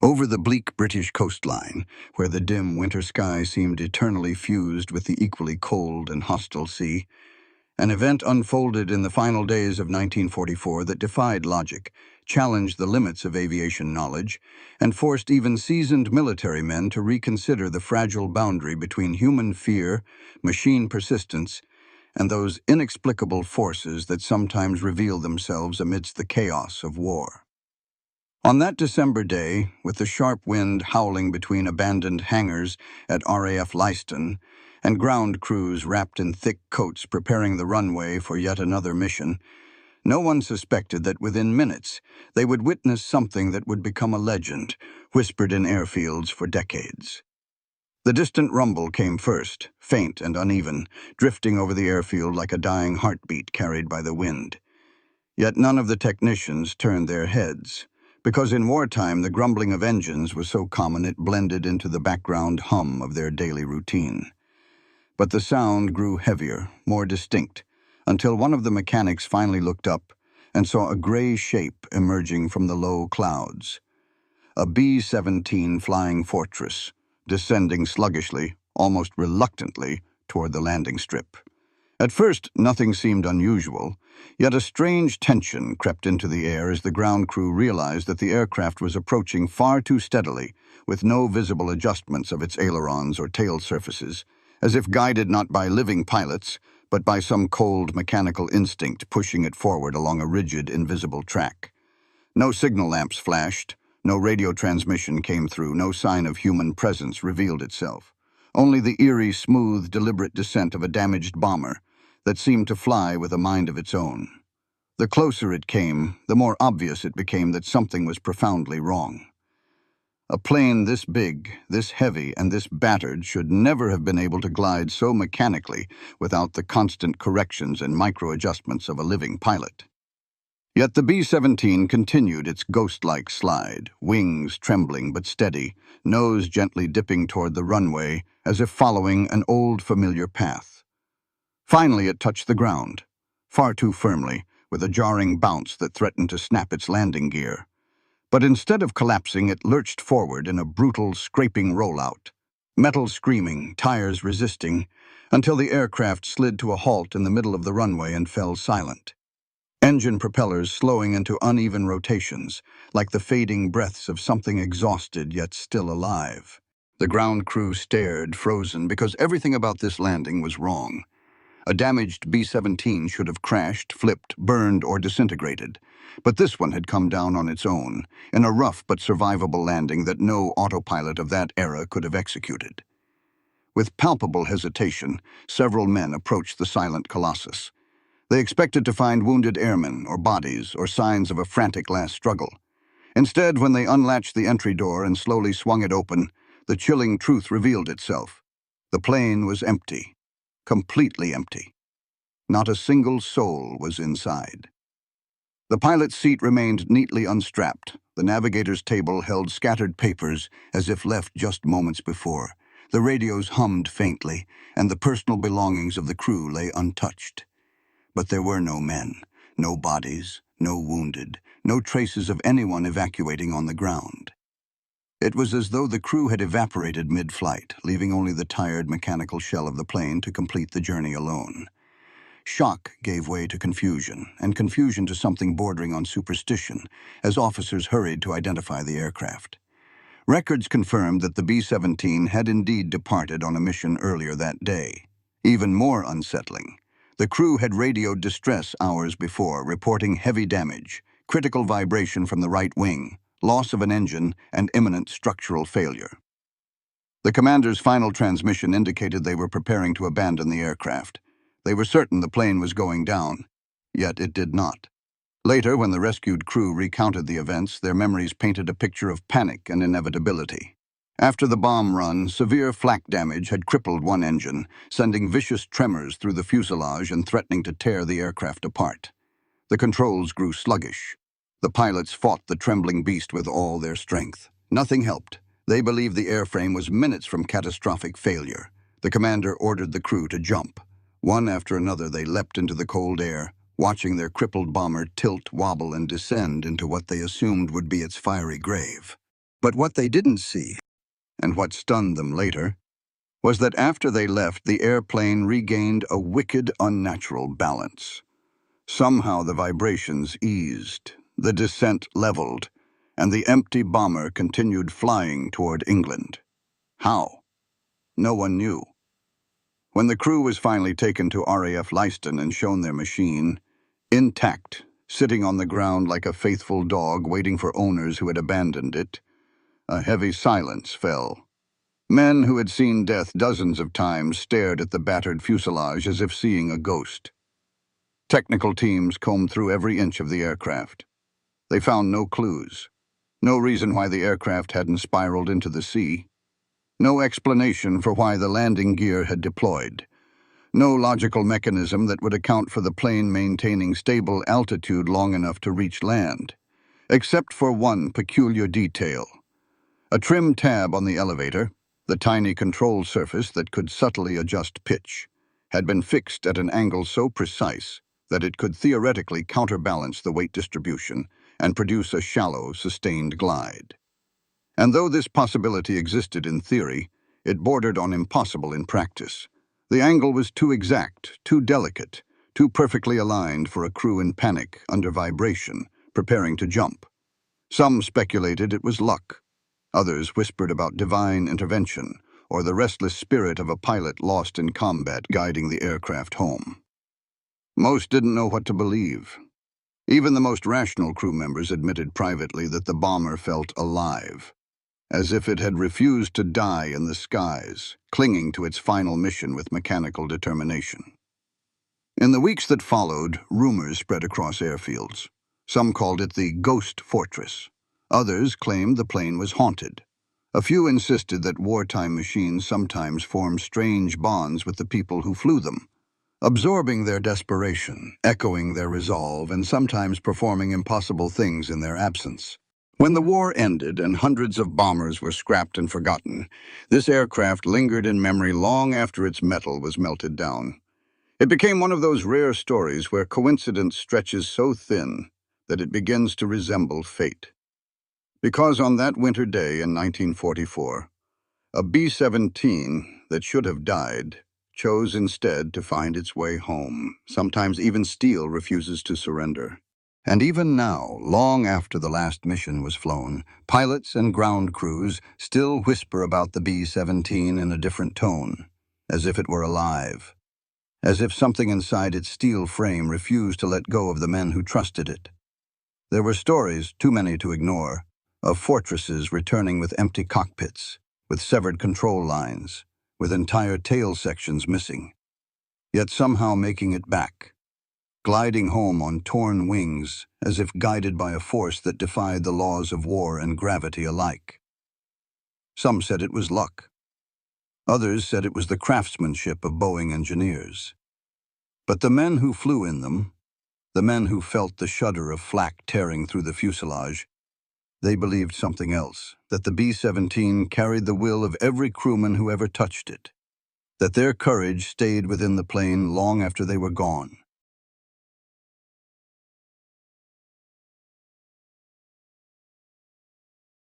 Over the bleak British coastline, where the dim winter sky seemed eternally fused with the equally cold and hostile sea, an event unfolded in the final days of 1944 that defied logic, challenged the limits of aviation knowledge, and forced even seasoned military men to reconsider the fragile boundary between human fear, machine persistence, and those inexplicable forces that sometimes reveal themselves amidst the chaos of war. On that December day, with the sharp wind howling between abandoned hangars at RAF Leiston and ground crews wrapped in thick coats preparing the runway for yet another mission, no one suspected that within minutes they would witness something that would become a legend, whispered in airfields for decades. The distant rumble came first, faint and uneven, drifting over the airfield like a dying heartbeat carried by the wind. Yet none of the technicians turned their heads, because in wartime the grumbling of engines was so common it blended into the background hum of their daily routine. But the sound grew heavier, more distinct, until one of the mechanics finally looked up and saw a gray shape emerging from the low clouds. A B-17 flying fortress, descending sluggishly, almost reluctantly, toward the landing strip. At first, nothing seemed unusual, yet a strange tension crept into the air as the ground crew realized that the aircraft was approaching far too steadily, with no visible adjustments of its ailerons or tail surfaces, as if guided not by living pilots, but by some cold mechanical instinct pushing it forward along a rigid, invisible track. No signal lamps flashed, no radio transmission came through, no sign of human presence revealed itself. Only the eerie, smooth, deliberate descent of a damaged bomber that seemed to fly with a mind of its own. The closer it came, the more obvious it became that something was profoundly wrong. A plane this big, this heavy, and this battered should never have been able to glide so mechanically without the constant corrections and micro-adjustments of a living pilot. Yet the B-17 continued its ghost-like slide, wings trembling but steady, nose gently dipping toward the runway as if following an old familiar path. Finally it touched the ground, far too firmly, with a jarring bounce that threatened to snap its landing gear. But instead of collapsing, it lurched forward in a brutal, scraping rollout, metal screaming, tires resisting, until the aircraft slid to a halt in the middle of the runway and fell silent. Engine propellers slowing into uneven rotations, like the fading breaths of something exhausted yet still alive. The ground crew stared, frozen, because everything about this landing was wrong. A damaged B-17 should have crashed, flipped, burned, or disintegrated. But this one had come down on its own, in a rough but survivable landing that no autopilot of that era could have executed. With palpable hesitation, several men approached the silent colossus. They expected to find wounded airmen, or bodies, or signs of a frantic last struggle. Instead, when they unlatched the entry door and slowly swung it open, the chilling truth revealed itself. The plane was empty. Completely empty. Not a single soul was inside. The pilot's seat remained neatly unstrapped. The navigator's table held scattered papers as if left just moments before. The radios hummed faintly, and the personal belongings of the crew lay untouched. But there were no men, no bodies, no wounded, no traces of anyone evacuating on the ground. It was as though the crew had evaporated mid-flight, leaving only the tired mechanical shell of the plane to complete the journey alone. Shock gave way to confusion, and confusion to something bordering on superstition, as officers hurried to identify the aircraft. Records confirmed that the B-17 had indeed departed on a mission earlier that day. Even more unsettling, the crew had radioed distress hours before, reporting heavy damage, critical vibration from the right wing, loss of an engine, and imminent structural failure. The commander's final transmission indicated they were preparing to abandon the aircraft. They were certain the plane was going down, yet it did not. Later, when the rescued crew recounted the events, their memories painted a picture of panic and inevitability. After the bomb run, severe flak damage had crippled one engine, sending vicious tremors through the fuselage and threatening to tear the aircraft apart. The controls grew sluggish. The pilots fought the trembling beast with all their strength. Nothing helped. They believed the airframe was minutes from catastrophic failure. The commander ordered the crew to jump. One after another they leapt into the cold air, watching their crippled bomber tilt, wobble, and descend into what they assumed would be its fiery grave. But what they didn't see, and what stunned them later, was that after they left, the airplane regained a wicked, unnatural balance. Somehow the vibrations eased, the descent leveled, and the empty bomber continued flying toward England. How? No one knew. When the crew was finally taken to RAF Leiston and shown their machine, intact, sitting on the ground like a faithful dog waiting for owners who had abandoned it, a heavy silence fell. Men who had seen death dozens of times stared at the battered fuselage as if seeing a ghost. Technical teams combed through every inch of the aircraft. They found no clues, no reason why the aircraft hadn't spiraled into the sea, no explanation for why the landing gear had deployed, no logical mechanism that would account for the plane maintaining stable altitude long enough to reach land, except for one peculiar detail. A trim tab on the elevator, the tiny control surface that could subtly adjust pitch, had been fixed at an angle so precise that it could theoretically counterbalance the weight distribution and produce a shallow, sustained glide. And though this possibility existed in theory, it bordered on impossible in practice. The angle was too exact, too delicate, too perfectly aligned for a crew in panic, under vibration, preparing to jump. Some speculated it was luck. Others whispered about divine intervention, or the restless spirit of a pilot lost in combat guiding the aircraft home. Most didn't know what to believe. Even the most rational crew members admitted privately that the bomber felt alive, as if it had refused to die in the skies, clinging to its final mission with mechanical determination. In the weeks that followed, rumors spread across airfields. Some called it the Ghost Fortress. Others claimed the plane was haunted. A few insisted that wartime machines sometimes formed strange bonds with the people who flew them, absorbing their desperation, echoing their resolve, and sometimes performing impossible things in their absence. When the war ended and hundreds of bombers were scrapped and forgotten, this aircraft lingered in memory long after its metal was melted down. It became one of those rare stories where coincidence stretches so thin that it begins to resemble fate. Because on that winter day in 1944, a B-17 that should have died chose instead to find its way home. Sometimes even steel refuses to surrender. And even now, long after the last mission was flown, pilots and ground crews still whisper about the B-17 in a different tone, as if it were alive, as if something inside its steel frame refused to let go of the men who trusted it. There were stories, too many to ignore, of fortresses returning with empty cockpits, with severed control lines, with entire tail sections missing, yet somehow making it back, gliding home on torn wings as if guided by a force that defied the laws of war and gravity alike. Some said it was luck. Others said it was the craftsmanship of Boeing engineers. But the men who flew in them, the men who felt the shudder of flak tearing through the fuselage, they believed something else, that the B-17 carried the will of every crewman who ever touched it, that their courage stayed within the plane long after they were gone.